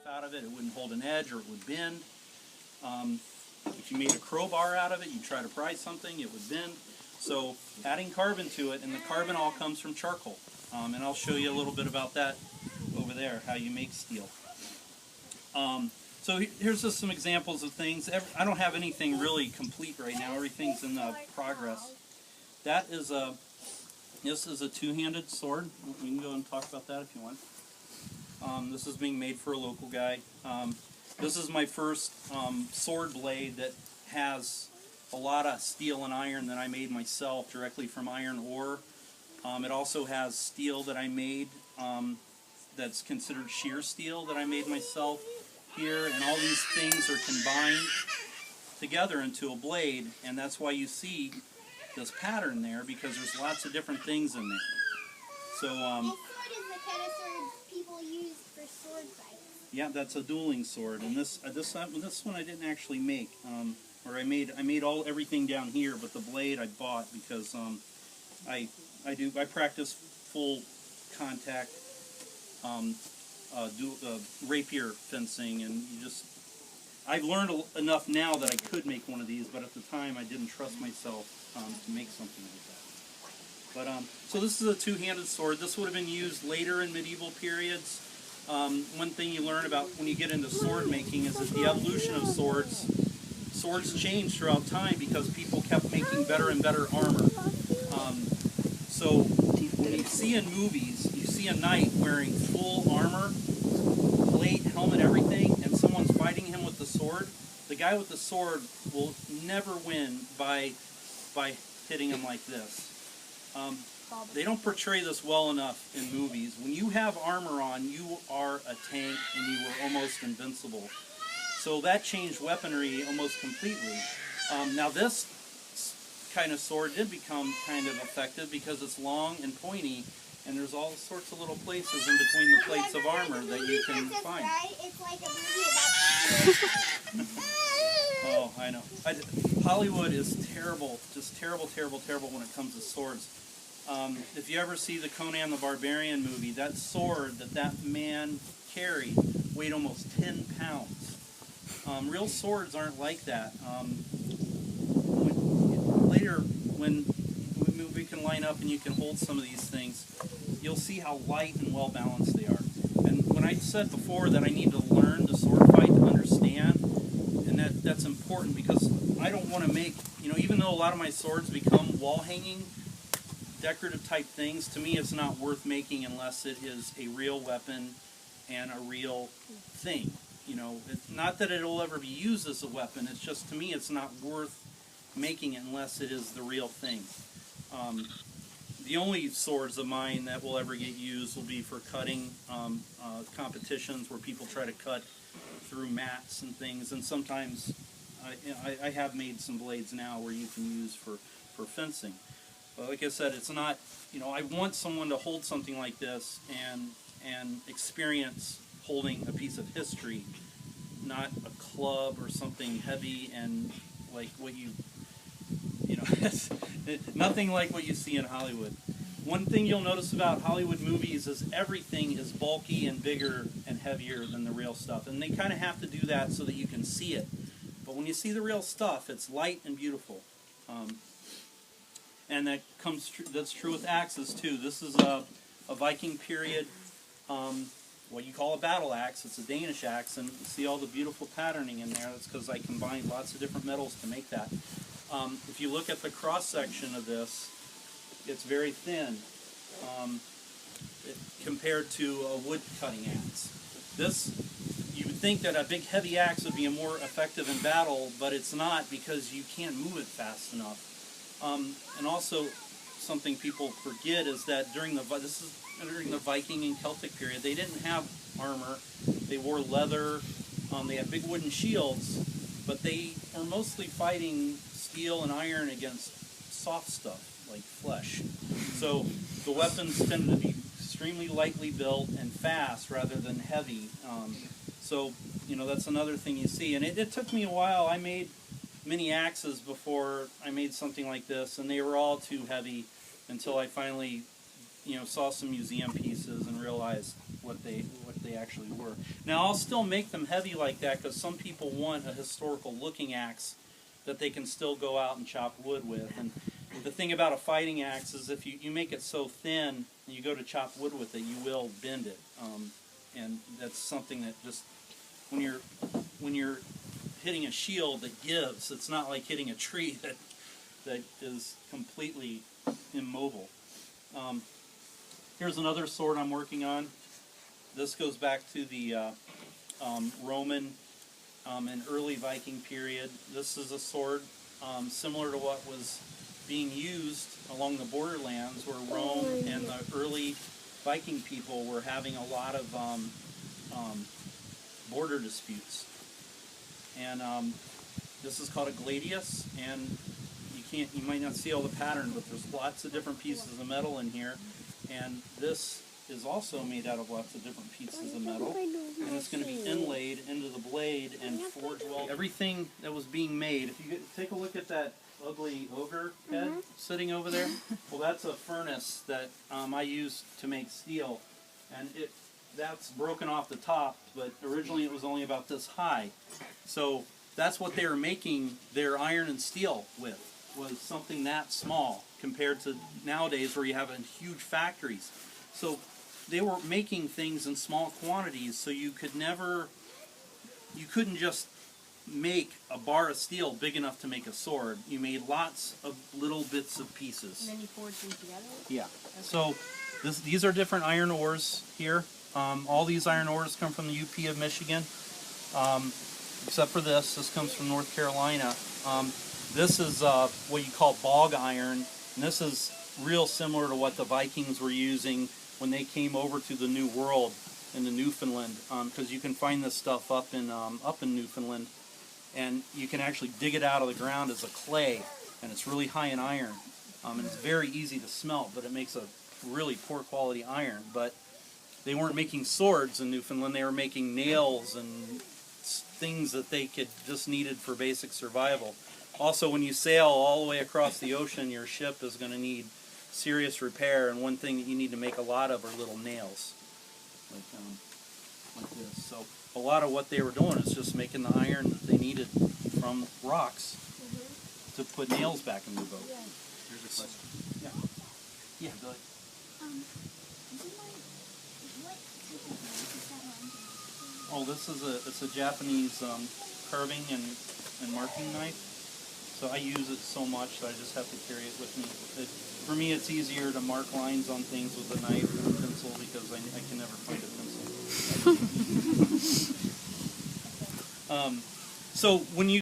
out of it, it wouldn't hold an edge or it would bend. If you made a crowbar out of it, you try to pry something, it would bend. So adding carbon to it, and the carbon all comes from charcoal. And I'll show you a little bit about that over there, how you make steel. So here's just some examples of things. I don't have anything really complete right now. Everything's in progress. This is a two-handed sword. We can go and talk about that if you want. This is being made for a local guy. This is my first sword blade that has a lot of steel and iron that I made myself directly from iron ore. It also has steel that I made that's considered shear steel that I made myself here, and all these things are combined together into a blade, and that's why you see this pattern there, because there's lots of different things in there. So, this sword is the kind of sword people use for sword fights. Yeah, that's a dueling sword, and this one I didn't actually make, or I made everything down here, but the blade I bought because I practice full contact rapier fencing, and I've learned enough now that I could make one of these, but at the time I didn't trust myself to make something like that. But so this is a two-handed sword. This would have been used later in medieval periods. One thing you learn about when you get into sword making is that the evolution of swords changed throughout time because people kept making better and better armor. So when you see in movies, you see a knight wearing full armor, plate, helmet, everything, and someone's fighting him with the sword. The guy with the sword will never win by hitting him like this. They don't portray this well enough in movies. When you have armor on, you are a tank and you are almost invincible. So that changed weaponry almost completely. Now this kind of sword did become kind of effective because it's long and pointy, and there's all sorts of little places in between the plates of armor that you can find. It's like a movie about Oh, I know. Hollywood is terrible, just terrible, terrible, terrible when it comes to swords. If you ever see the Conan the Barbarian movie, that sword that man carried weighed almost 10 pounds. Real swords aren't like that. Later, when we can line up and you can hold some of these things, you'll see how light and well balanced they are. And when I said before that I need to learn the sword fight to understand, and that's important because I don't want to make, even though a lot of my swords become wall hanging, decorative type things, to me it's not worth making unless it is a real weapon and a real thing. It's not that it'll ever be used as a weapon, it's just, to me, it's not worth making it unless it is the real thing. The only swords of mine that will ever get used will be for cutting competitions where people try to cut through mats and things, and sometimes I have made some blades now where you can use for fencing. But like I said, it's not, I want someone to hold something like this and experience holding a piece of history, not a club or something heavy and like what nothing like what you see in Hollywood. One thing you'll notice about Hollywood movies is everything is bulky and bigger and heavier than the real stuff, and they kind of have to do that so that you can see it. But when you see the real stuff, it's light and beautiful. And that's true with axes too. This is a Viking period, what you call a battle axe. It's a Danish axe, and you see all the beautiful patterning in there. That's because I combined lots of different metals to make that. If you look at the cross section of this, it's very thin compared to a wood cutting axe. You would think that a big heavy axe would be more effective in battle, but it's not because you can't move it fast enough. And also, something people forget is that during the Viking and Celtic period, they didn't have armor. They wore leather. They had big wooden shields, but they were mostly fighting steel and iron against soft stuff like flesh. So the weapons tended to be extremely lightly built and fast rather than heavy. So that's another thing you see. And it took me a while. I made many axes before I made something like this, and they were all too heavy until I finally saw some museum pieces and realized what they they actually were. Now I'll still make them heavy like that because some people want a historical looking axe that they can still go out and chop wood with. And the thing about a fighting axe is if you make it so thin and you go to chop wood with it, you will bend it. And that's something that just, when you're hitting a shield that gives, it's not like hitting a tree that is completely immobile. Here's another sword I'm working on. This goes back to the Roman and early Viking period. This is a sword similar to what was being used along the borderlands where Rome and the early Viking people were having a lot of border disputes. And this is called a gladius, and you might not see all the pattern, but there's lots of different pieces of metal in here. And this is also made out of lots of different pieces of metal, and it's going to be inlaid into the blade and forged well. Everything that was being made, if you take a look at that ugly ogre head sitting over there, well, that's a furnace that I used to make steel, and that's broken off the top, but originally it was only about this high. So that's what they were making their iron and steel with, was something that small compared to nowadays where you have in huge factories. So they were making things in small quantities, so you couldn't just make a bar of steel big enough to make a sword. You made lots of little bits of pieces. And then you forge them together? Yeah. Okay. So these are different iron ores here. All these iron ores come from the UP of Michigan, except for this. This comes from North Carolina. This is what you call bog iron, and this is real similar to what the Vikings were using when they came over to the New World into Newfoundland, because you can find this stuff up in Newfoundland, and you can actually dig it out of the ground as a clay, and it's really high in iron, and it's very easy to smelt, but it makes a really poor quality iron. But they weren't making swords in Newfoundland; they were making nails and things that they just needed for basic survival. Also, when you sail all the way across the ocean, your ship is going to need serious repair, and one thing that you need to make a lot of are little nails, like this. So a lot of what they were doing is just making the iron that they needed from rocks to put nails back in the boat. Yeah. Here's a question. Yeah. Yeah, go ahead. Oh, this is it's a Japanese carving and marking knife. So I use it so much that I just have to carry it with me. For me, it's easier to mark lines on things with a knife than a pencil because I can never find a pencil. So when you